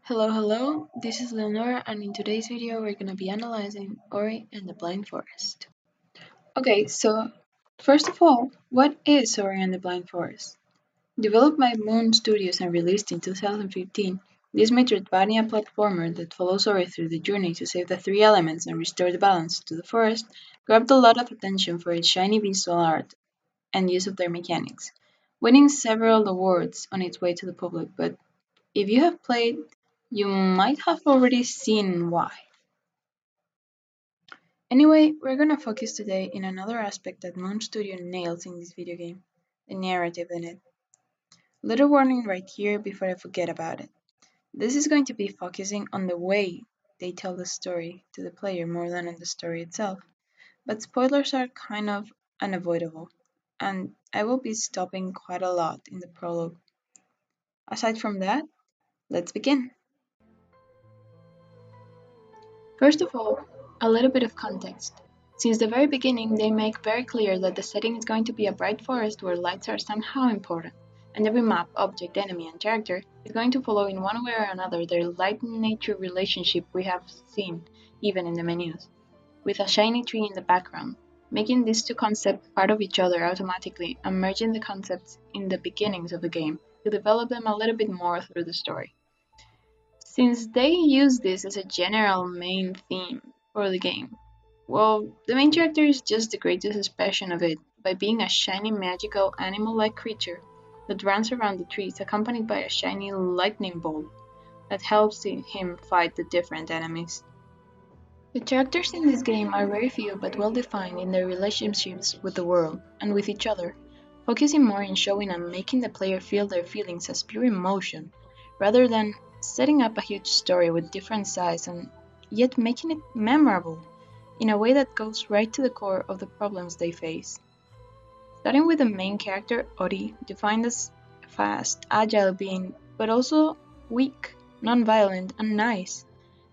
Hello, this is Leonora, and in today's video we're gonna be analyzing Ori and the Blind Forest. Okay, so first of all, what is Ori and the Blind Forest? Developed by Moon Studios and released in 2015, this Metroidvania platformer that follows Ori through the journey to save the three elements and restore the balance to the forest grabbed a lot of attention for its shiny visual art and use of their mechanics, winning several awards on its way to the public, but if you have played, you might have already seen why. Anyway, we're gonna focus today in another aspect that Moon Studio nails in this video game, the narrative in it. Little warning right here before I forget about it. This is going to be focusing on the way they tell the story to the player more than on the story itself, but spoilers are kind of unavoidable, and I will be stopping quite a lot in the prologue. Aside from that, let's begin. First of all, a little bit of context. Since the very beginning, they make very clear that the setting is going to be a bright forest where lights are somehow important, and every map, object, enemy, and character is going to follow in one way or another their light and nature relationship we have seen, even in the menus, with a shiny tree in the background, making these two concepts part of each other automatically and merging the concepts in the beginnings of the game to develop them a little bit more through the story. Since they use this as a general main theme for the game, well, the main character is just the greatest expression of it by being a shiny magical animal like creature that runs around the trees accompanied by a shiny lightning bolt that helps him fight the different enemies. The characters in this game are very few but well defined in their relationships with the world and with each other, focusing more in showing and making the player feel their feelings as pure emotion, rather than setting up a huge story with different sides and yet making it memorable in a way that goes right to the core of the problems they face. Starting with the main character, Ori, defined as a fast, agile being, but also weak, non-violent, and nice,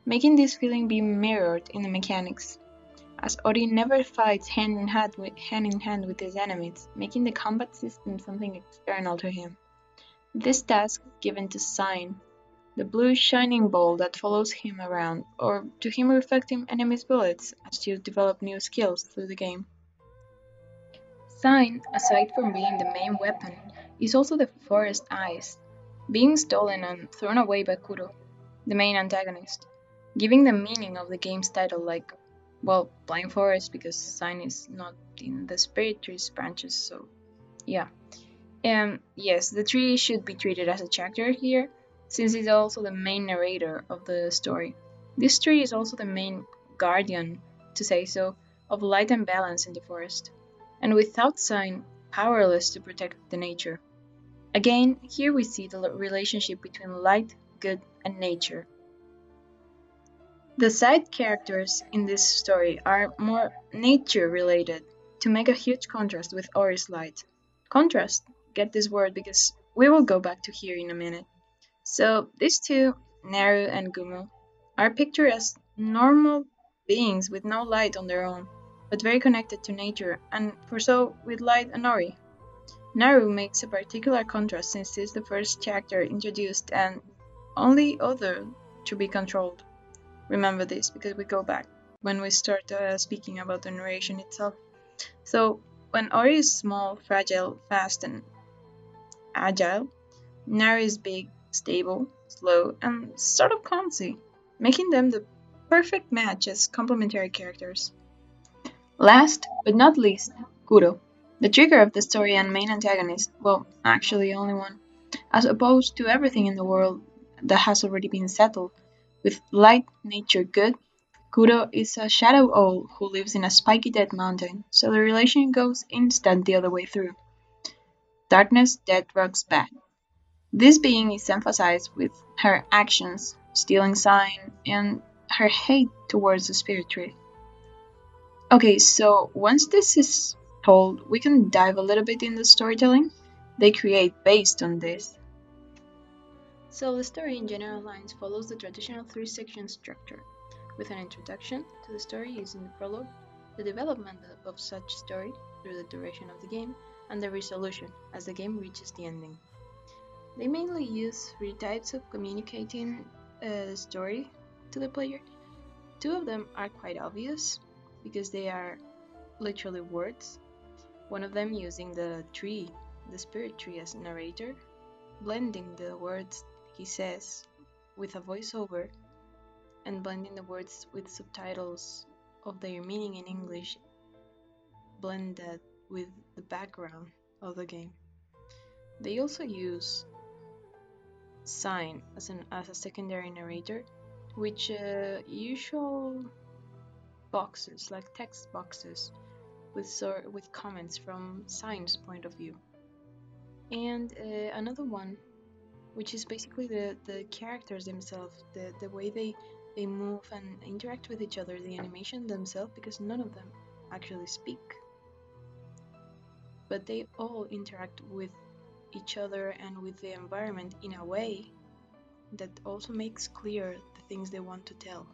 making this feeling be mirrored in the mechanics, as Ori never fights hand in hand with his enemies, making the combat system something external to him. This task is given to Sign, the blue shining ball that follows him around, or to him reflecting enemies' bullets as you develop new skills through the game. Sign, aside from being the main weapon, is also the forest eyes, being stolen and thrown away by Kuro, the main antagonist, giving the meaning of the game's title like, well, Blind Forest because Sign is not in the spirit tree's branches, so yeah. Yes, the tree should be treated as a character here, since it's also the main narrator of the story. This tree is also the main guardian, to say so, of light and balance in the forest, and without Sign, powerless to protect the nature. Again, here we see the relationship between light, good, and nature. The side characters in this story are more nature related to make a huge contrast with Ori's light. Contrast, get this word because we will go back to here in a minute. So these two, Naru and Gumu, are pictured as normal beings with no light on their own, but very connected to nature and for so with light and Ori. Naru makes a particular contrast since he is the first character introduced and only other to be controlled. Remember this because we go back when we start speaking about the narration itself. So, when Ori is small, fragile, fast, and agile, Naru is big, stable, slow, and sort of clumsy, making them the perfect match as complementary characters. Last but not least, Kuro, the trigger of the story and main antagonist, well, actually only one, as opposed to everything in the world that has already been settled. With light nature good, Kuro is a shadow owl who lives in a spiky dead mountain, so the relation goes instant the other way through. Darkness, dead rocks, bad. This being is emphasized with her actions, stealing sign, and her hate towards the spirit tree. Okay, so once this is told, we can dive a little bit in the storytelling they create based on this. So the story in general lines follows the traditional three-section structure, with an introduction to the story using the prologue, the development of such story through the duration of the game, and the resolution as the game reaches the ending. They mainly use three types of communicating story to the player. Two of them are quite obvious because they are literally words. One of them using the tree, the spirit tree, as narrator, blending the words he says with a voiceover and blending the words with subtitles of their meaning in English, blended with the background of the game. They also use sign as a secondary narrator, which usual boxes like text boxes with comments from sign's point of view. And another one, which is basically the characters themselves, the way they move and interact with each other, the animation themselves, because none of them actually speak, but they all interact with each other and with the environment in a way that also makes clear the things they want to tell.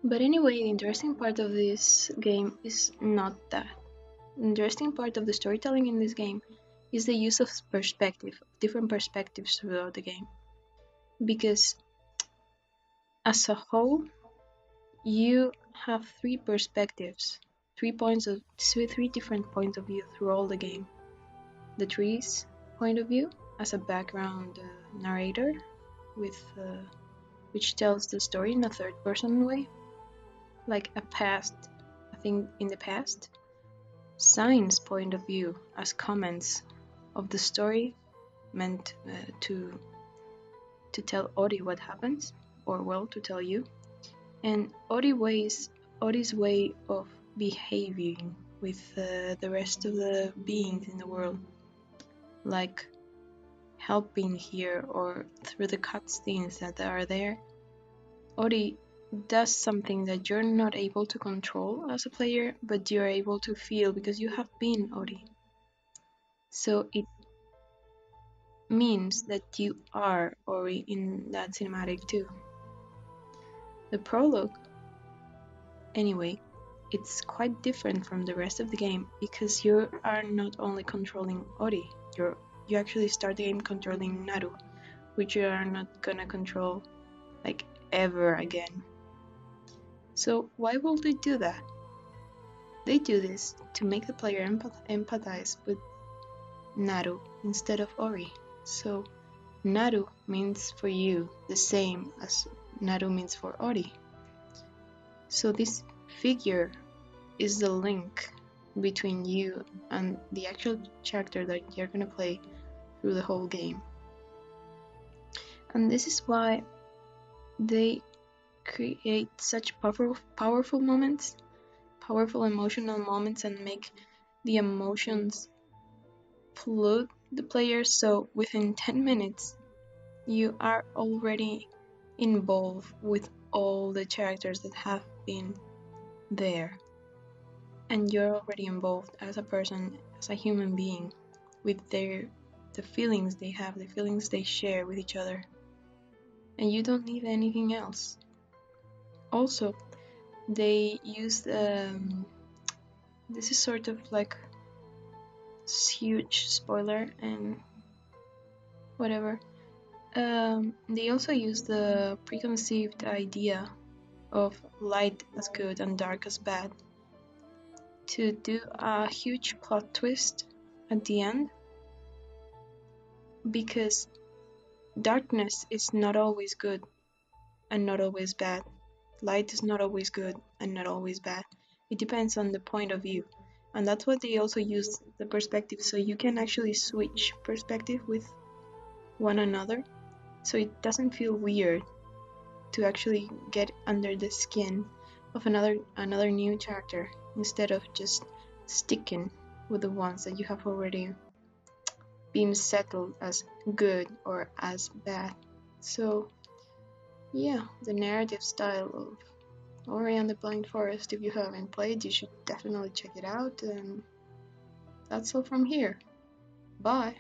But anyway, the interesting part of this game is not that. The interesting part of the storytelling in this game is the use of perspective, different perspectives throughout the game. Because as a whole, you have three perspectives, three different points of view through all the game. The tree's point of view as a background narrator, which tells the story in a third-person way, like a thing in the past. Sign's point of view as comments of the story meant to tell Ori what happens, or well, to tell you. And Ori's way of behaving with the rest of the beings in the world, like helping here or through the cutscenes that are there. Ori does something that you're not able to control as a player, but you're able to feel because you have been Ori. So it means that you are Ori in that cinematic too. The prologue, anyway, it's quite different from the rest of the game because you are not only controlling Ori, you actually start the game controlling Naru, which you are not gonna control like ever again. So why will they do that? They do this to make the player empathize with Naru instead of Ori. So Naru means for you the same as Naru means for Ori. So this figure is the link between you and the actual character that you're gonna play through the whole game. And this is why they create such powerful moments, powerful emotional moments, and make the emotions flood the player. So within 10 minutes, you are already involved with all the characters that have been there. And you're already involved as a person, as a human being, with the feelings they have, the feelings they share with each other. And you don't need anything else. Also, they use this is sort of like huge spoiler and whatever. They also use the preconceived idea of light as good and dark as bad to do a huge plot twist at the end, because darkness is not always good and not always bad. Light is not always good and not always bad. It depends on the point of view. And that's what they also use the perspective, so you can actually switch perspective with one another, so it doesn't feel weird to actually get under the skin of another new character instead of just sticking with the ones that you have already been settled as good or as bad. So yeah, the narrative style of Ori and the Blind Forest, if you haven't played, you should definitely check it out. And that's all from here. Bye.